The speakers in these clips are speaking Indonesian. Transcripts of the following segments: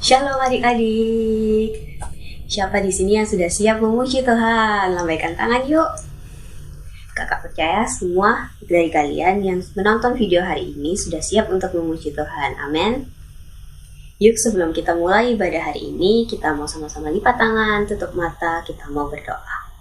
Shalom adik-adik. Siapa di sini yang sudah siap memuji Tuhan? Lambaikan tangan yuk. Kakak percaya semua dari kalian yang menonton video hari ini sudah siap untuk memuji Tuhan. Amin. Yuk, sebelum kita mulai ibadah hari ini, kita mau sama-sama lipat tangan, tutup mata, kita mau berdoa.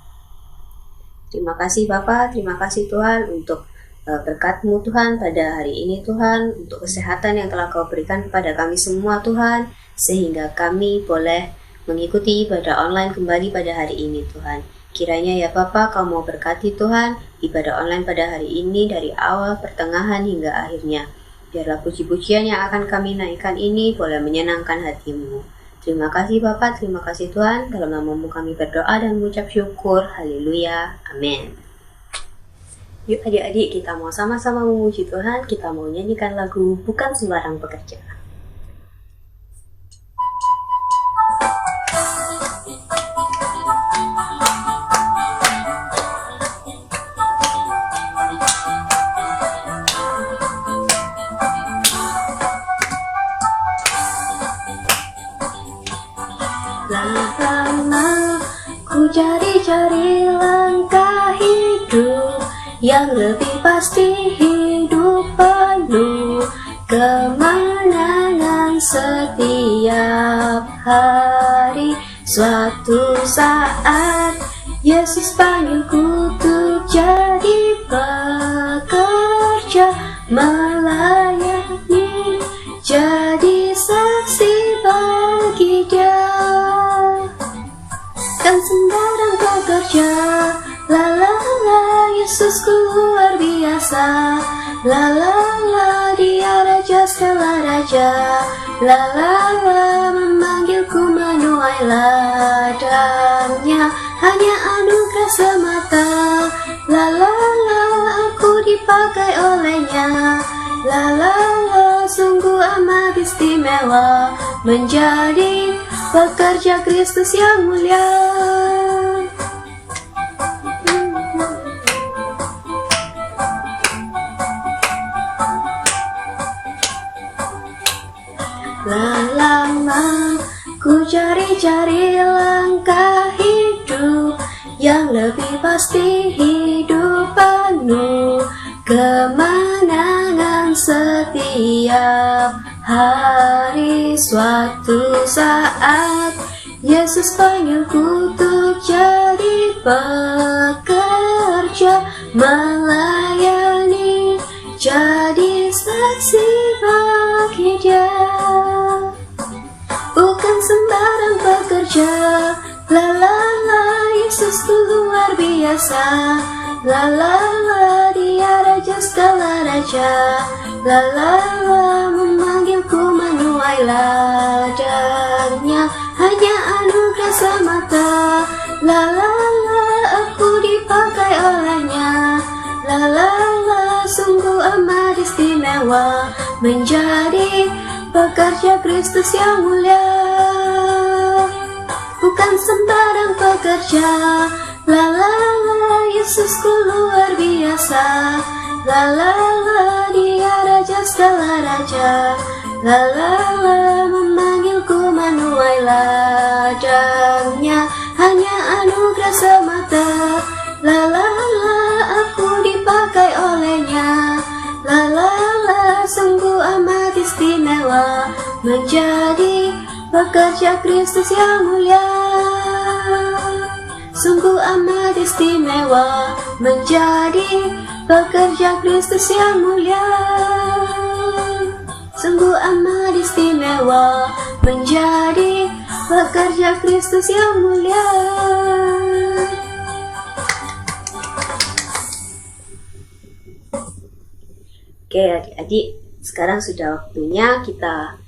Terima kasih Bapa, terima kasih Tuhan untuk berkat-Mu Tuhan pada hari ini Tuhan, untuk kesehatan yang telah Kau berikan kepada kami semua Tuhan, sehingga kami boleh mengikuti ibadah online kembali pada hari ini Tuhan. Kiranya ya Bapa, Kau mau berkati Tuhan ibadah online pada hari ini dari awal, pertengahan hingga akhirnya. Biarlah puji-pujian yang akan kami naikkan ini boleh menyenangkan hati-Mu. Terima kasih Bapa, terima kasih Tuhan. Dalam nama-Mu kami berdoa dan mengucap syukur. Haleluya. Amin. Yuk adik-adik, kita mau sama-sama memuji Tuhan. Kita mau nyanyikan lagu Bukan Sembarang Pekerja. Lama ku cari-cari langkah hidup yang lebih pasti, hidup penuh kemenangan setiap hari. Suatu saat Yesus panggilku untuk jadi pekerja, melayani, jadi saksi bagi Dia. Kan sembarang pekerja, la la la, Yesusku luar biasa, la la la, Dia raja segala raja, la la la, memanggilku menuai ladangnya, hanya anugerah semata, la la la, aku dipakai olehnya, la la la, sungguh amat istimewa menjadi pekerja Kristus yang mulia. Lama ku cari-cari langkah hidup yang lebih pasti, hidup penuh kemenangan setiap hari. Suatu saat Yesus panggilku untuk jadi pekerja, melayani, jadi saksi bagi Dia. Bukan sembarang pekerja, la la la, Yesusku luar biasa, la la la, Dia raja segala raja, la la la, memanggilku menuai ladangnya, hanya anugerah semata, la la la, aku dipakai olehnya, la la la, sungguh amat istimewa menjadi pekerja Kristus yang mulia. Bukan sembarang pekerja, la la la, Yesusku luar biasa, la la la, Dia raja segala raja, la la la, memanggilku menuai ladangnya, hanya anugerah semata, la la la, aku dipakai olehnya, la la la, sungguh amat istimewa menjadi pekerja Kristus yang mulia. Sungguh amat istimewa menjadi pekerja Kristus yang mulia. Sungguh amat istimewa menjadi pekerja Kristus yang mulia. Oke adik-adik, sekarang sudah waktunya kita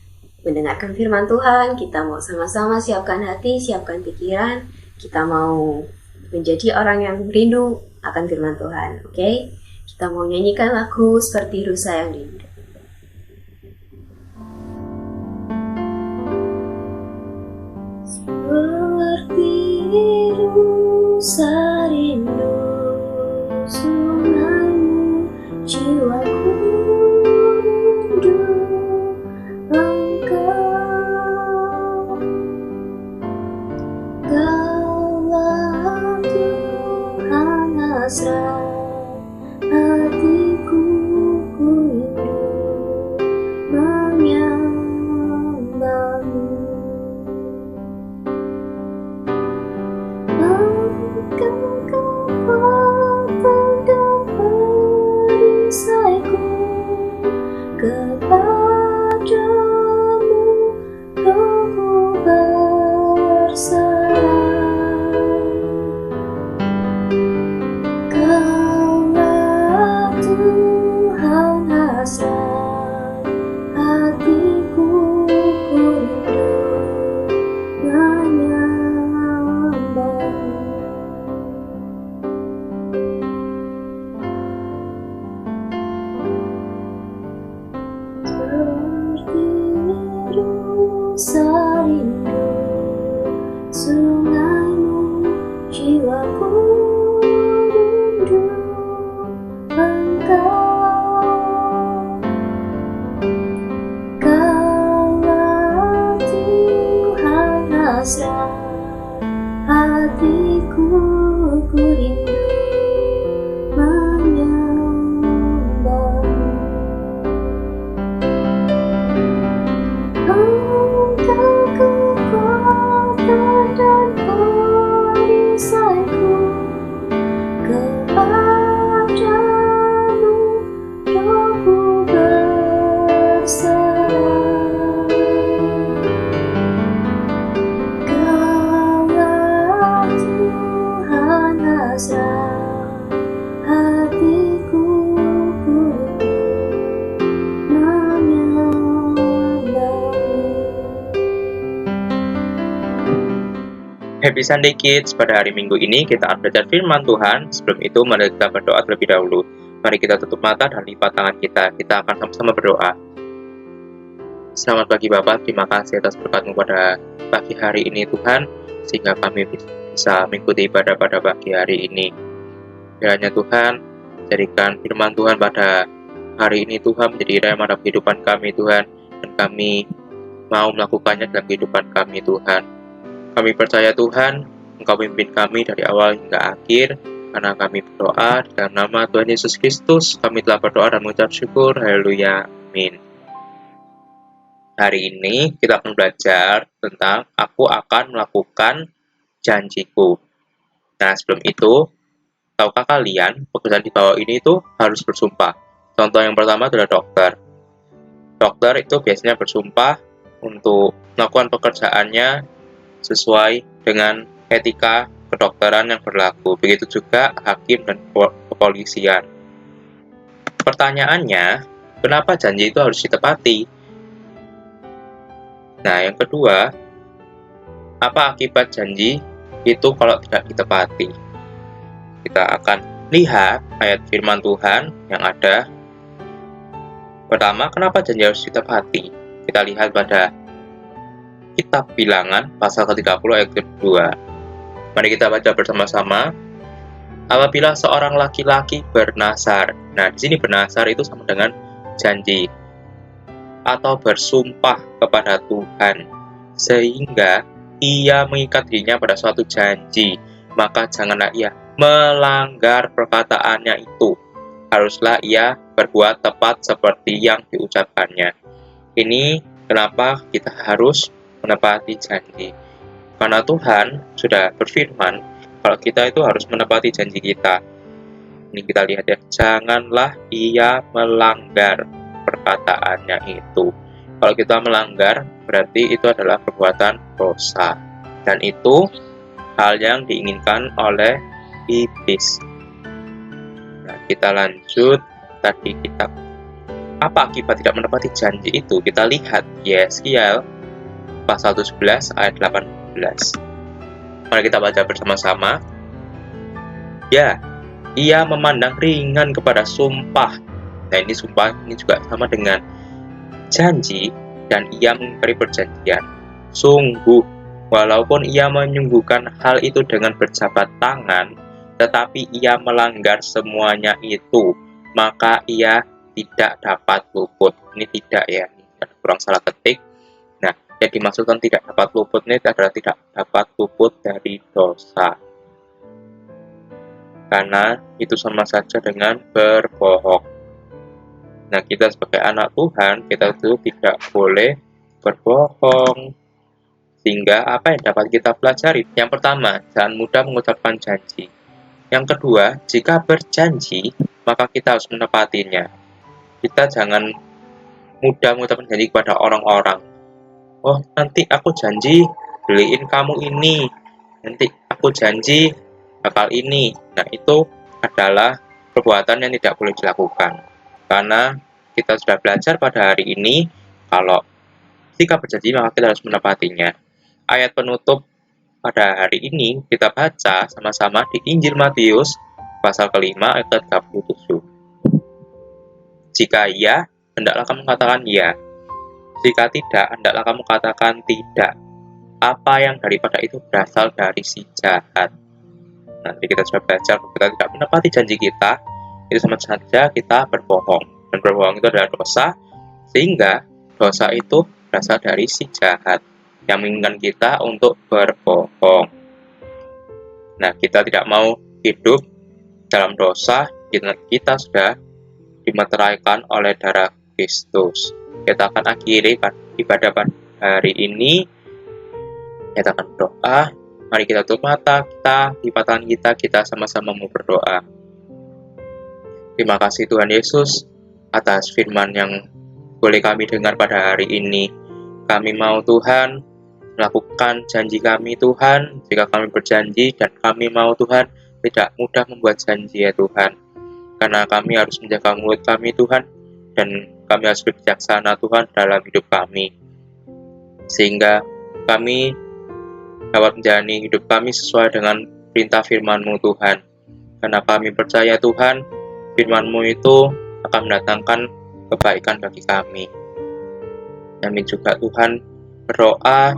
mendengarkan firman Tuhan. Kita mau sama-sama siapkan hati, siapkan pikiran. Kita mau menjadi orang yang rindu akan firman Tuhan. Oke? Kita mau nyanyikan lagu seperti rusa yang rindu. Seperti rusa rindu sungaimu, jiwaku rindu engkau. hasrat hatiku, ku rindu menyambamu. Engkau kekuatan dan perisaiku, kepadamu rohku berserah. Kaulah Tuhan hasrat hatiku, ku rindu menyambamu. Seperti rusa rindu sungaimu, jiwaku rindu Engkau. Kaulah Tuhan hasrat hatiku, ku rindu menyambamu. Engkau kekuatan dan perisaiku, kepadamu rohku berserah. Kaulah Tuhan hasrat hatiku, ku rindu menyambamu. Happy Sunday Kids, pada hari Minggu ini kita akan belajar firman Tuhan. Sebelum itu, mari kita berdoa terlebih dahulu. Mari kita tutup mata dan lipat tangan kita. Kita akan sama-sama berdoa. Selamat pagi Bapak, terima kasih atas berkat-Mu pada pagi hari ini Tuhan, sehingga kami bisa mengikuti ibadah pada pagi hari ini. Kiranya Tuhan, jadikan firman Tuhan pada hari ini Tuhan menjadi rema dalam kehidupan kami Tuhan, dan kami mau melakukannya dalam kehidupan kami Tuhan. Kami percaya Tuhan, Engkau pimpin kami dari awal hingga akhir, karena kami berdoa dalam nama Tuhan Yesus Kristus. Kami telah berdoa dan mengucap syukur. Haleluya. Amin. Hari ini kita akan belajar tentang aku akan melakukan janjiku. Nah, sebelum itu, tahukah kalian pekerjaan di bawah ini itu harus bersumpah? Contoh yang pertama adalah dokter. Dokter itu biasanya bersumpah untuk melakukan pekerjaannya sesuai dengan etika kedokteran yang berlaku. Begitu juga hakim dan kepolisian. Pertanyaannya, kenapa janji itu harus ditepati? Nah, yang kedua, apa akibat janji itu kalau tidak ditepati? Kita akan lihat ayat firman Tuhan yang ada. Pertama, kenapa janji harus ditepati? Kita lihat pada Kitab Bilangan pasal ke-30 ayat kedua. Mari kita baca bersama-sama. Apabila seorang laki-laki bernazar. Nah, di sini bernazar itu sama dengan janji atau bersumpah kepada Tuhan, sehingga ia mengikat dirinya pada suatu janji, maka janganlah ia melanggar perkataannya itu. Haruslah ia berbuat tepat seperti yang diucapkannya. Ini kenapa kita harus menepati janji. Karena Tuhan sudah berfirman kalau kita itu harus menepati janji kita. Ini kita lihat ya, janganlah ia melanggar perkataannya itu. Kalau kita melanggar, berarti itu adalah perbuatan dosa. Dan itu hal yang diinginkan oleh iblis. Nah, kita lanjut tadi kitab. Apa akibat tidak menepati janji itu? Kita lihat Yeskiel pasal 17 ayat 18. Mari kita baca bersama-sama. Ya, ia memandang ringan kepada sumpah. Nah, ini sumpah ini juga sama dengan janji, dan ia mengingkari perjanjian. Sungguh, walaupun ia menyungguhkan hal itu dengan berjabat tangan, tetapi ia melanggar semuanya itu, maka ia tidak dapat luput. Ini tidak ya, ini kurang salah ketik. Nah, yang dimaksudkan tidak dapat luput ini adalah tidak dapat luput dari dosa. karena itu sama saja dengan berbohong. Nah, kita sebagai anak Tuhan, kita itu tidak boleh berbohong. Sehingga apa yang dapat kita pelajari? Yang pertama, jangan mudah mengucapkan janji. Yang kedua, jika berjanji, maka kita harus menepatinya. Kita jangan mudah mengucapkan janji kepada orang-orang. Oh, nanti aku janji beliin kamu ini. Nanti aku janji bakal ini. Nah, itu adalah perbuatan yang tidak boleh dilakukan. Karena kita sudah belajar pada hari ini, kalau jika berjanji maka kita harus menepatinya. Ayat penutup pada hari ini kita baca sama-sama di Injil Matius pasal kelima ayat 37. Jika iya, hendaklah kamu katakan iya. Jika tidak, hendaklah kamu katakan tidak. Apa yang daripada itu berasal dari si jahat. Nanti kita sudah belajar, kita tidak menepati janji kita, itu sama saja kita berbohong. Dan berbohong itu adalah dosa, sehingga dosa itu berasal dari si jahat yang menginginkan kita untuk berbohong. Nah, kita tidak mau hidup dalam dosa, kita sudah dimeteraikan oleh darah Kristus. Kita akan akhiri ibadah pada hari ini. Kita akan berdoa. Mari kita tutup mata kita, lipat tangan kita sama-sama mau berdoa. Terima kasih Tuhan Yesus atas firman yang boleh kami dengar pada hari ini. Kami mau Tuhan melakukan janji kami Tuhan, jika kami berjanji, dan kami mau Tuhan tidak mudah membuat janji ya Tuhan. Karena kami harus menjaga mulut kami Tuhan, dan kami harus bijaksana Tuhan dalam hidup kami. Sehingga kami dapat menjalani hidup kami sesuai dengan perintah firman-Mu Tuhan. Karena kami percaya Tuhan, firman-Mu itu akan mendatangkan kebaikan bagi kami. Kami juga Tuhan berdoa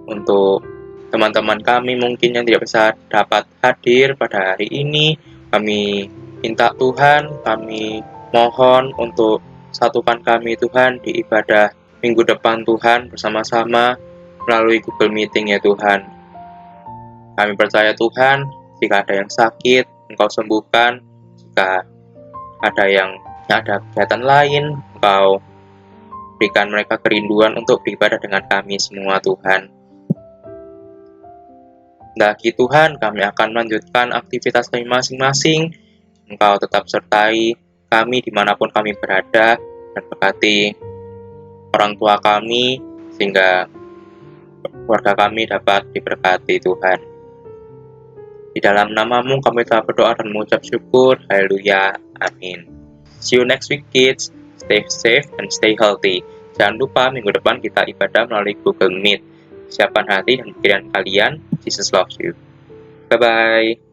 untuk teman-teman kami mungkin yang tidak bisa dapat hadir pada hari ini. Kami minta Tuhan, kami mohon untuk satukan kami Tuhan di ibadah minggu depan Tuhan bersama-sama melalui Google Meeting ya Tuhan. Kami percaya Tuhan, jika ada yang sakit, Engkau sembuhkan. Jika ada yang ada kegiatan lain, Engkau berikan mereka kerinduan untuk beribadah dengan kami semua Tuhan. Daki Tuhan, kami akan melanjutkan aktivitas kami masing-masing. Engkau tetap sertai kami dimanapun kami berada, dan berkati orang tua kami, sehingga keluarga kami dapat diberkati Tuhan. Di dalam nama-Mu kami telah berdoa dan mengucap syukur. Haleluya. Amin. See you next week kids. Stay safe and stay healthy. Jangan lupa minggu depan kita ibadah melalui Google Meet. Siapkan hati dan pikiran kalian. Jesus loves you. Bye-bye.